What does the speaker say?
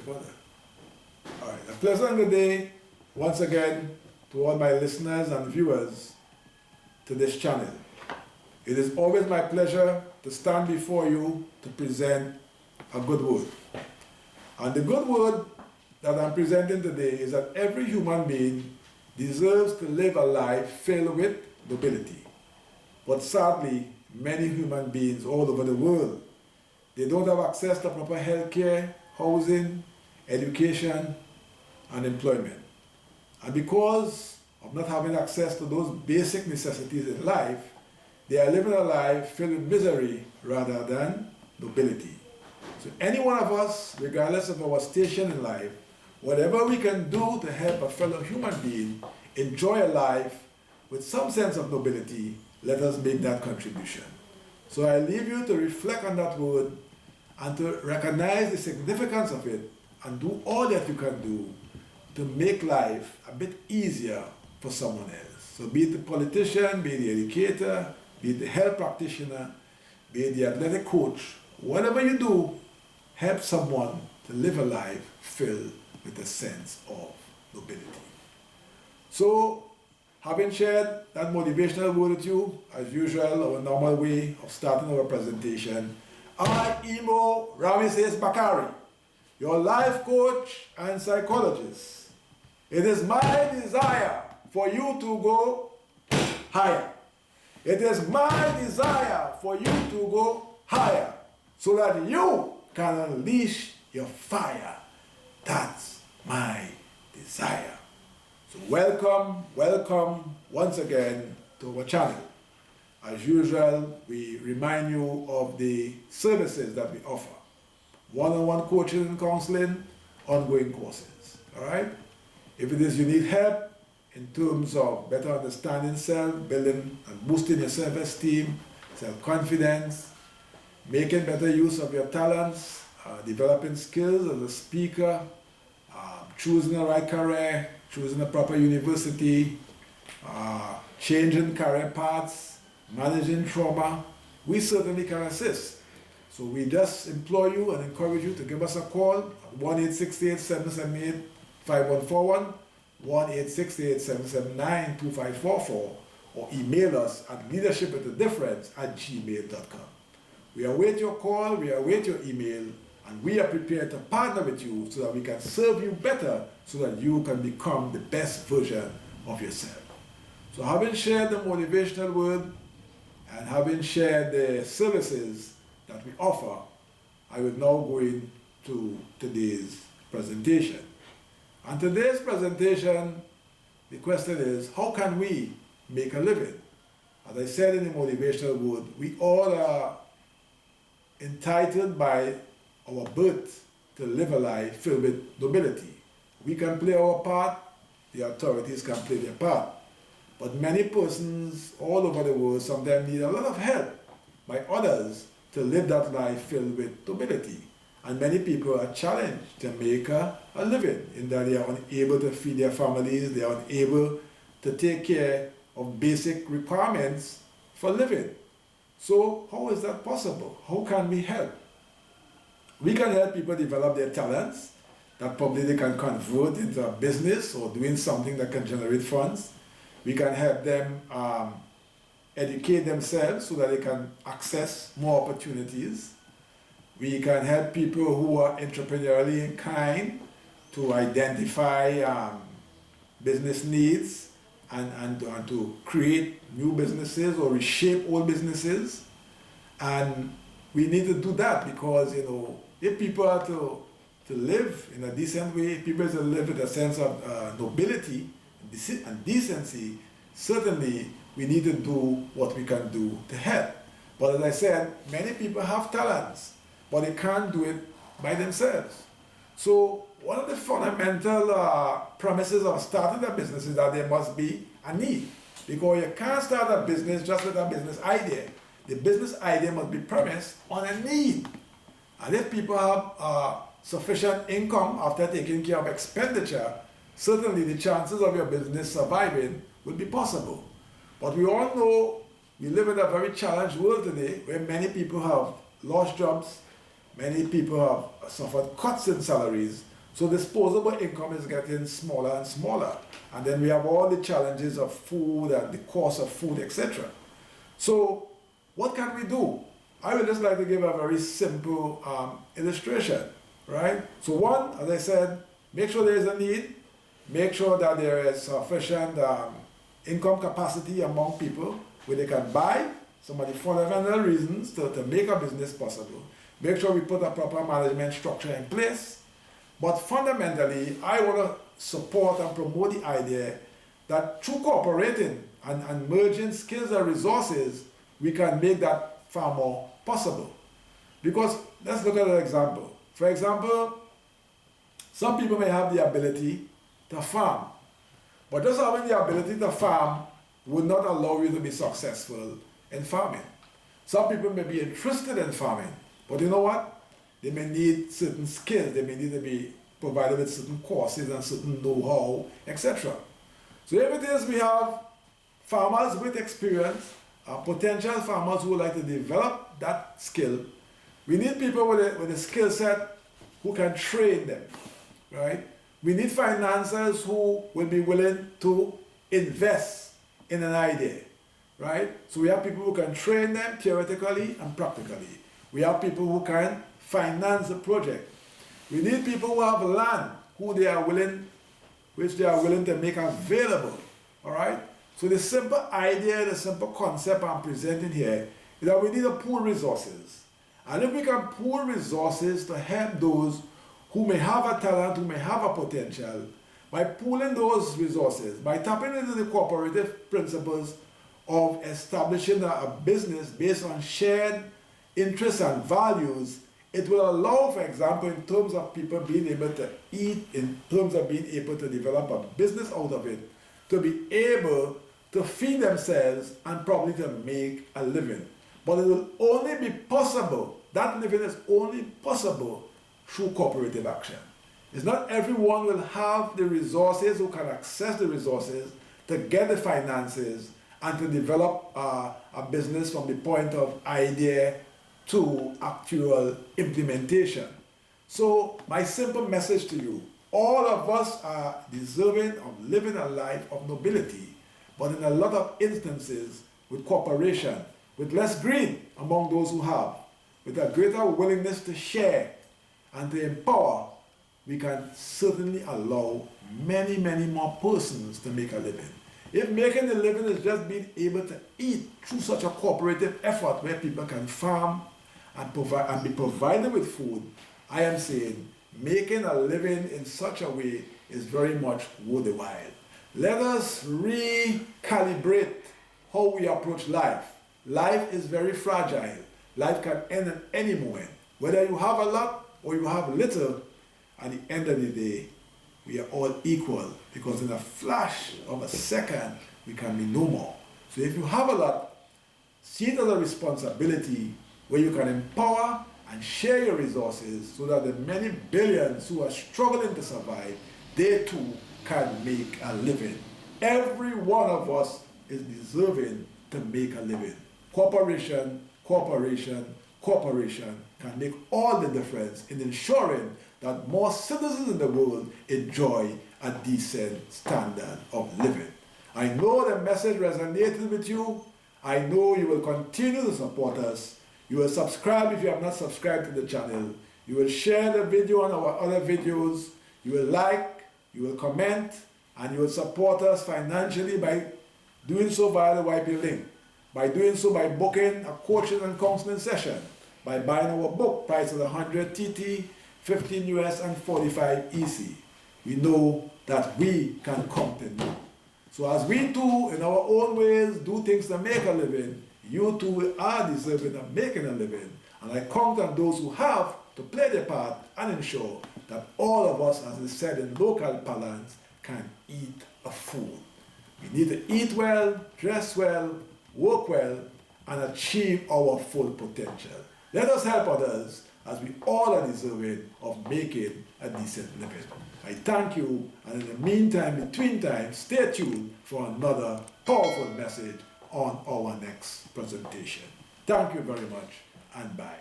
All right, a pleasant good day once again to all my listeners and viewers to this channel. It is always my pleasure to stand before you to present a good word. And the good word that I'm presenting today is that every human being deserves to live a life filled with nobility. But sadly, many human beings all over the world, they don't have access to proper health care, housing, education, and employment. And because of not having access to those basic necessities in life, they are living a life filled with misery rather than nobility. So any one of us, regardless of our station in life, whatever we can do to help a fellow human being enjoy a life with some sense of nobility, let us make that contribution. So I leave you to reflect on that word and to recognize the significance of it and do all that you can do to make life a bit easier for someone else. So be it the politician, be it the educator, be it the health practitioner, be it the athletic coach, whatever you do, help someone to live a life filled with a sense of nobility. So, having shared that motivational word with you, as usual, our normal way of starting our presentation, I, Imo Rameses Bakari, your life coach and psychologist. It is my desire for you to go higher. It is my desire for you to go higher so that you can unleash your fire. That's my desire. So welcome once again to our channel. As usual, we remind you of the services that we offer. One-on-one coaching and counseling, ongoing courses, all right? If it is you need help in terms of better understanding self, building and boosting your self-esteem, self-confidence, making better use of your talents, developing skills as a speaker, choosing the right career, choosing the proper university, changing career paths, managing trauma, we certainly can assist. So we just implore you and encourage you to give us a call at 1-868-778-5141, 1-868-779-2544, or email us at leadershipwithadifference@gmail.com. We await your call, we await your email, and we are prepared to partner with you so that we can serve you better so that you can become the best version of yourself. So having shared the motivational word and having shared the services that we offer, I will now go into today's presentation. And today's presentation, the question is, how can we make a living? As I said in the motivational word, we all are entitled by our birth to live a life filled with nobility. We can play our part, the authorities can play their part. But many persons all over the world sometimes need a lot of help by others to live that life filled with nobility. And many people are challenged to make a living in that they are unable to feed their families, they are unable to take care of basic requirements for living. So how is that possible? How can we help? We can help people develop their talents that probably they can convert into a business or doing something that can generate funds. We can help them educate themselves so that they can access more opportunities. We can help people who are entrepreneurially inclined to identify business needs and to create new businesses or reshape old businesses. And we need to do that because, if people are to live in a decent way, if people are to live with a sense of nobility and decency, certainly we need to do what we can do to help. But as I said, many people have talents, but they can't do it by themselves. So one of the fundamental premises of starting a business is that there must be a need. Because you can't start a business just with a business idea. The business idea must be premised on a need. And if people have sufficient income after taking care of expenditure, certainly the chances of your business surviving will be possible. But we all know we live in a very challenged world today where many people have lost jobs, many people have suffered cuts in salaries, so disposable income is getting smaller and smaller. And then we have all the challenges of food and the cost of food, etc. So what can we do? I would just like to give a very simple illustration, right? So one, as I said, make sure there is a need, make sure that there is sufficient income capacity among people where they can buy some of the fundamental reasons to make a business possible. Make sure we put a proper management structure in place. But fundamentally, I want to support and promote the idea that through cooperating and merging skills and resources, we can make that far more possible. Because let's look at an example. For example, some people may have the ability to farm, but just having the ability to farm would not allow you to be successful in farming. Some people may be interested in farming, but you know what? They may need certain skills, they may need to be provided with certain courses and certain know-how, etc. So if it is we have farmers with experience, potential farmers who would like to develop that skill, we need people with a skill set who can train them, right? We need financiers who will be willing to invest in an idea, right? So we have people who can train them theoretically and practically. We have people who can finance the project. We need people who have land, which they are willing to make available, all right? So the simple idea, the simple concept I'm presenting here is that we need to pool resources. And if we can pool resources to help those who may have a talent, who may have a potential, by pooling those resources, by tapping into the cooperative principles of establishing a business based on shared interests and values, it will allow, for example, in terms of people being able to eat, in terms of being able to develop a business out of it, to be able to feed themselves and probably to make a living. But it will only be possible, that living is only possible through cooperative action. It's not everyone will have the resources, who can access the resources to get the finances and to develop a business from the point of idea to actual implementation. So my simple message to you, all of us are deserving of living a life of nobility, but in a lot of instances with cooperation, with less greed among those who have, with a greater willingness to share and to empower, we can certainly allow many, many more persons to make a living. If making a living is just being able to eat through such a cooperative effort where people can farm and be provided with food, I am saying making a living in such a way is very much worth the while. Let us recalibrate how we approach life. Life is very fragile. Life can end at any moment. Whether you have a lot or you have little, at the end of the day, we are all equal, because in a flash of a second, we can be no more. So if you have a lot, see it as a responsibility where you can empower and share your resources so that the many billions who are struggling to survive, they too can make a living. Every one of us is deserving to make a living. Cooperation, cooperation, cooperation can make all the difference in ensuring that more citizens in the world enjoy a decent standard of living. I know the message resonated with you. I know you will continue to support us. You will subscribe if you have not subscribed to the channel. You will share the video on our other videos. You will like, you will comment, and you will support us financially by doing so via the YP link. By doing so by booking a coaching and counseling session. By buying our book, price of 100 TT, 15 US and 45 EC. We know that we can count on you. So as we too, in our own ways, do things to make a living, you too are deserving of making a living. And I count on those who have to play their part and ensure that all of us, as is said in local parlance, can eat a food. We need to eat well, dress well, work well, and achieve our full potential. Let us help others, as we all are deserving of making a decent living. I thank you, and in the meantime, between times, stay tuned for another powerful message on our next presentation. Thank you very much, and bye.